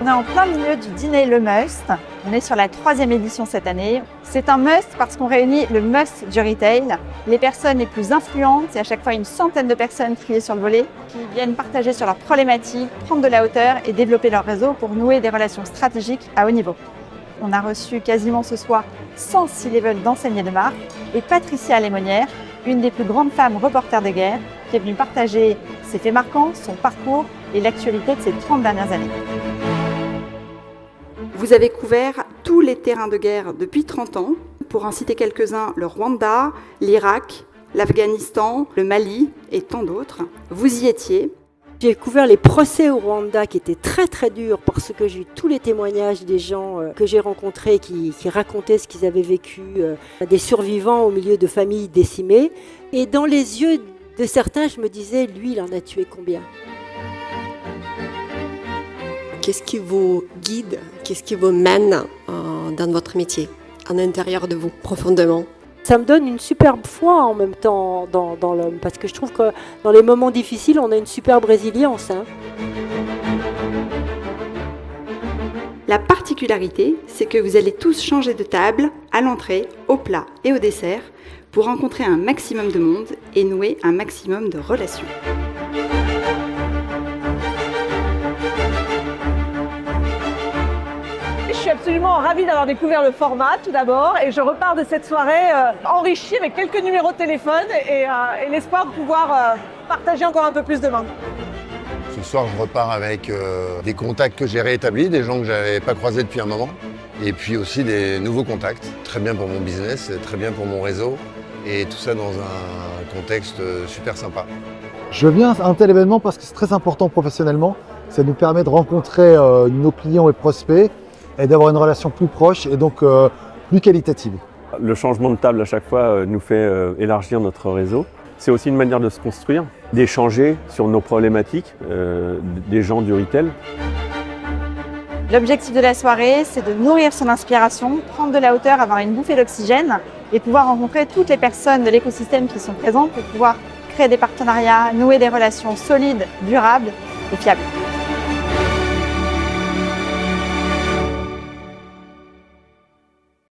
On est en plein milieu du dîner Le Must. On est sur la 3e édition cette année. C'est un must parce qu'on réunit le must du retail, les personnes les plus influentes. C'est à chaque fois une centaine de personnes triées sur le volet qui viennent partager sur leurs problématiques, prendre de la hauteur et développer leur réseau pour nouer des relations stratégiques à haut niveau. On a reçu quasiment ce soir 100 C-level d'enseignants de marque et Patricia Lémonière, une des plus grandes femmes reporters de guerre, qui est venue partager ses faits marquants, son parcours et l'actualité de ces 30 dernières années. Vous avez couvert tous les terrains de guerre depuis 30 ans. Pour en citer quelques-uns, le Rwanda, l'Irak, l'Afghanistan, le Mali et tant d'autres. Vous y étiez. J'ai couvert les procès au Rwanda qui étaient très très durs parce que j'ai eu tous les témoignages des gens que j'ai rencontrés qui racontaient ce qu'ils avaient vécu, des survivants au milieu de familles décimées. Et dans les yeux de certains, je me disais, lui, il en a tué combien ? Qu'est-ce qui vous guide, qu'est-ce qui vous mène dans votre métier, à l'intérieur de vous, profondément ? Ça me donne une superbe foi en même temps dans l'homme, parce que je trouve que dans les moments difficiles, on a une superbe résilience. La particularité, c'est que vous allez tous changer de table à l'entrée, au plat et au dessert pour rencontrer un maximum de monde et nouer un maximum de relations. Je suis absolument ravie d'avoir découvert le format tout d'abord et je repars de cette soirée enrichie avec quelques numéros de téléphone et l'espoir de pouvoir partager encore un peu plus demain. Ce soir, je repars avec des contacts que j'ai réétablis, des gens que je n'avais pas croisés depuis un moment, et puis aussi des nouveaux contacts. Très bien pour mon business, très bien pour mon réseau, et tout ça dans un contexte super sympa. Je viens à un tel événement parce que c'est très important professionnellement. Ça nous permet de rencontrer nos clients et prospects, et d'avoir une relation plus proche et donc plus qualitative. Le changement de table à chaque fois nous fait élargir notre réseau. C'est aussi une manière de se construire, d'échanger sur nos problématiques des gens du retail. L'objectif de la soirée, c'est de nourrir son inspiration, prendre de la hauteur, avoir une bouffée d'oxygène et pouvoir rencontrer toutes les personnes de l'écosystème qui sont présentes pour pouvoir créer des partenariats, nouer des relations solides, durables et fiables.